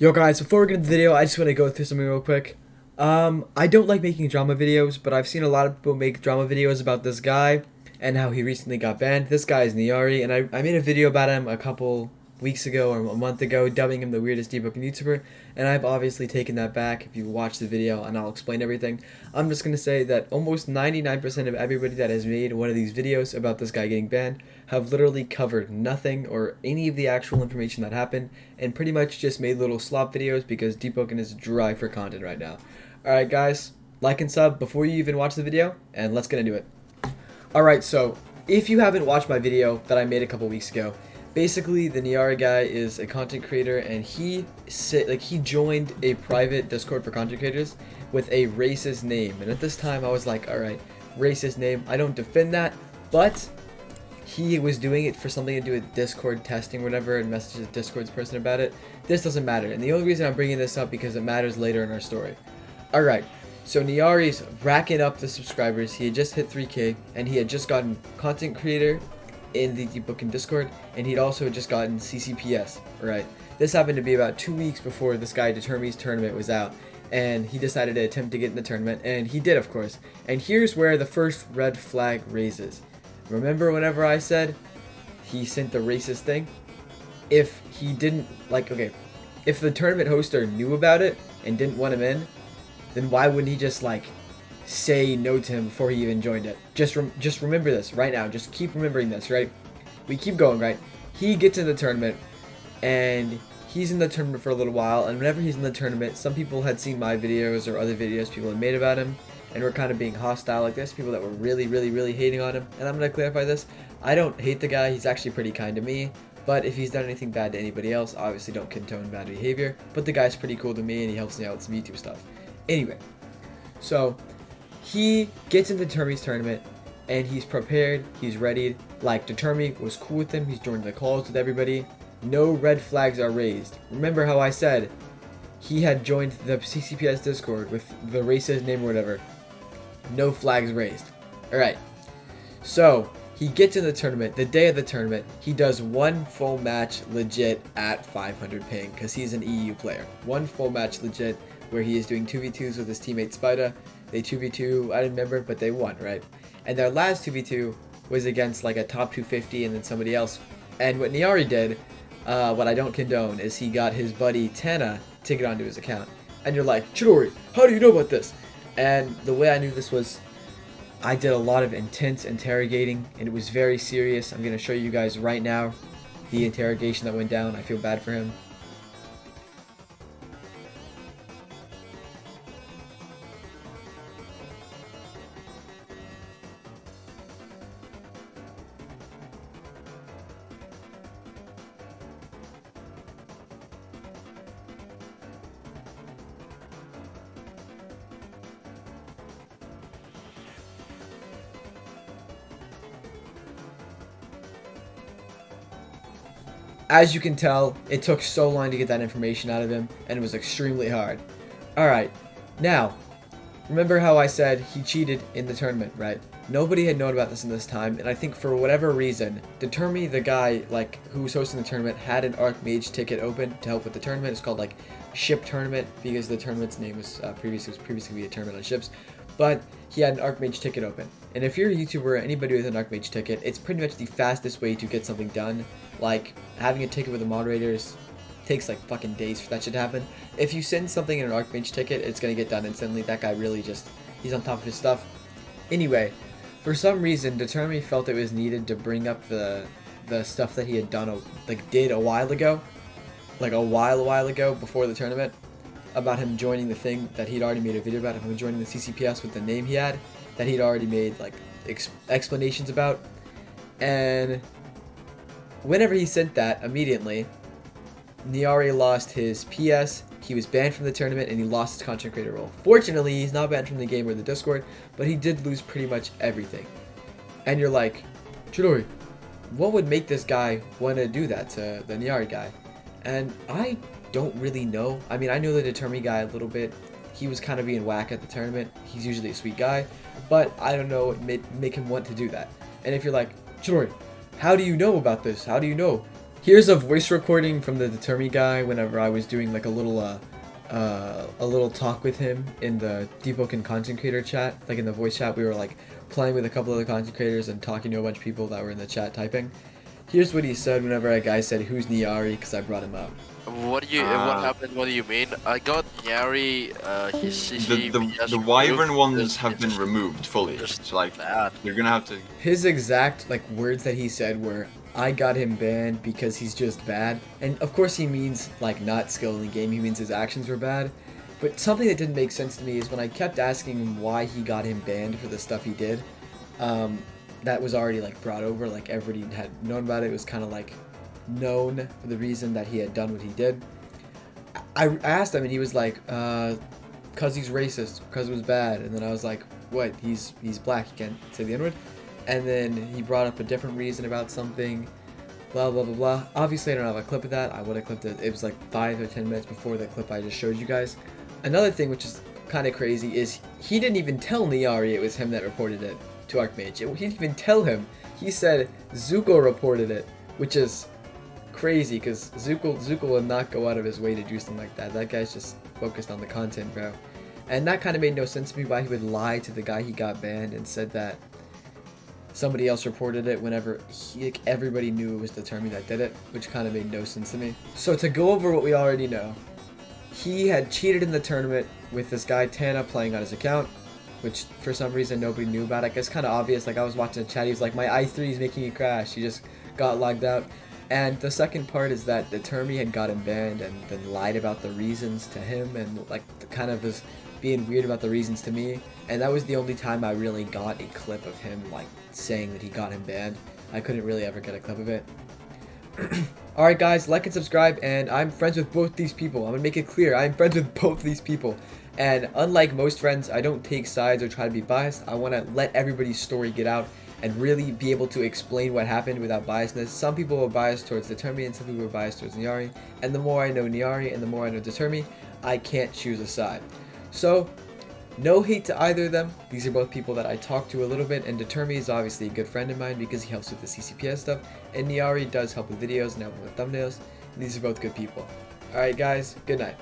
Yo guys, before we get into the video, I just want to go through something real quick. I don't like making drama videos, but I've seen a lot of people make drama videos about this guy and how he recently got banned. This guy is Niari, and I made a video about him a couple weeks ago or a month ago, dubbing him the weirdest Deepwoken YouTuber, and I've obviously taken that back if you watch the video, and I'll explain everything. I'm just going to say that almost 99% of everybody that has made one of these videos about this guy getting banned have literally covered nothing or any of the actual information that happened, and pretty much just made little slop videos because Deepwoken is dry for content right now. Alright guys, like and sub before you even watch the video, and let's get into it. Alright, so if you haven't watched my video that I made a couple weeks ago, basically the Niari guy is a content creator, and he joined a private Discord for content creators with a racist name. And at this time I was like, alright, racist name, I don't defend that, but he was doing it for something to do with Discord testing or whatever, and messaged Discord's person about it. This doesn't matter, and the only reason I'm bringing this up because it matters later in our story. Alright, so Niari's racking up the subscribers. He had just hit 3K, and he had just gotten content creator in the Deepwoken Discord, and he'd also just gotten CCPS. Right, this happened to be about 2 weeks before this guy Determi's tournament was out, and he decided to attempt to get in the tournament, and he did, of course. And here's where the first red flag raises. Remember whenever I said he sent the racist thing? If he didn't, if the tournament hoster knew about it and didn't want him in, then why wouldn't he just say no to him before he even joined it? Just remember this right now. Just keep remembering this, right? We keep going, right? He gets in the tournament, and he's in the tournament for a little while, and whenever he's in the tournament, some people had seen my videos or other videos people had made about him, and were kind of being hostile like this, people that were really hating on him. And I'm going to clarify this. I don't hate the guy. He's actually pretty kind to me. But if he's done anything bad to anybody else, obviously don't condone bad behavior. But the guy's pretty cool to me, and he helps me out with some YouTube stuff. Anyway, so he gets into Determi's tournament, and he's prepared, he's ready. Determi was cool with him, he's joined the calls with everybody. No red flags are raised. Remember how I said he had joined the CCPS Discord with the racist name or whatever. No flags raised. Alright, so he gets in the tournament. The day of the tournament, he does one full match legit at 500 ping because he's an EU player. One full match legit where he is doing 2v2s with his teammate Spider. They 2v2, I didn't remember, but they won, right? And their last 2v2 was against a top 250 and then somebody else. And what Niari did, what I don't condone, is he got his buddy Tana to get onto his account. And you're like, Chidori, how do you know about this? And the way I knew this was, I did a lot of intense interrogating, and it was very serious. I'm going to show you guys right now the interrogation that went down. I feel bad for him. As you can tell, it took so long to get that information out of him, and it was extremely hard. Alright, now, remember how I said he cheated in the tournament, right? Nobody had known about this in this time, and I think for whatever reason, Determi, the guy who was hosting the tournament, had an Archmage ticket open to help with the tournament. It's called Ship Tournament because the tournament's name was previously a tournament on ships. But he had an Archmage ticket open. And if you're a YouTuber or anybody with an Archmage ticket, it's pretty much the fastest way to get something done. Having a ticket with the moderators takes fucking days for that shit to happen. If you send something in an Archmage ticket, it's gonna get done instantly. That guy really he's on top of his stuff. Anyway, for some reason, Determi felt it was needed to bring up the stuff that he had done, did a while ago. A while ago before the tournament. About him joining the thing that he'd already made a video about, him joining the CCPS with the name he had, that he'd already made explanations about. And whenever he sent that, immediately Niari lost his PS, he was banned from the tournament, and he lost his content creator role. Fortunately, he's not banned from the game or the Discord, but he did lose pretty much everything. And you're like, Chidori, what would make this guy want to do that to the Niari guy? And I don't really know. I mean, I know the Determi guy a little bit. He was kind of being whack at the tournament. He's usually a sweet guy, but I don't know what make him want to do that. And if you're like, Chidori, how do you know about this? How do you know? Here's a voice recording from the Determi guy whenever I was doing like a little talk with him in the Deepwoken content creator chat. Like in the voice chat, we were like playing with a couple of the content creators and talking to a bunch of people that were in the chat typing. Here's what he said whenever a guy said, "Who's Niari?" because I brought him up. What happened? What do you mean? I got Nyari, his CC, the wyvern ones have been removed fully. It's like bad. You're gonna have to. His exact like words that he said were, "I got him banned because he's just bad," and of course he means like not skilled in the game. He means his actions were bad. But something that didn't make sense to me is when I kept asking him why he got him banned for the stuff he did. That was already like brought over, like everybody had known about it. It was kind of like known for the reason that he had done what he did. I asked him and he was like, cause he's racist, cause it was bad. And then I was like, what? He's black, he can't say the N-word. And then he brought up a different reason about something, blah blah blah blah. Obviously I don't have a clip of that. I would have clipped it. It was like 5 or 10 minutes before the clip I just showed you guys. Another thing which is kind of crazy is he didn't even tell Niari it was him that reported it to Archmage. He didn't even tell him. He said Zuko reported it, which is crazy because Zuko will not go out of his way to do something like that. That guy's just focused on the content, bro. And that kind of made no sense to me why he would lie to the guy he got banned and said that somebody else reported it whenever like, everybody knew it was Determi that did it, which kind of made no sense to me. So to go over what we already know, he had cheated in the tournament with this guy Tana playing on his account, which for some reason nobody knew about. I guess kind of obvious. Like I was watching the chat, he was like, "My i3 is making me crash." He just got logged out. And the second part is that Determi had gotten banned and then lied about the reasons to him and like kind of was being weird about the reasons to me. And that was the only time I really got a clip of him like saying that he got him banned. I couldn't really ever get a clip of it. Alright guys, like and subscribe, and I'm friends with both these people. I'm gonna make it clear, I'm friends with both these people. And unlike most friends, I don't take sides or try to be biased. I want to let everybody's story get out and really be able to explain what happened without biasness. Some people are biased towards Determi and some people are biased towards Niari. And the more I know Niari and the more I know Determi, I can't choose a side. So, no hate to either of them. These are both people that I talk to a little bit, and Determi is obviously a good friend of mine because he helps with the CCPS stuff, and Niari does help with videos and help with thumbnails. And these are both good people. Alright guys, good night.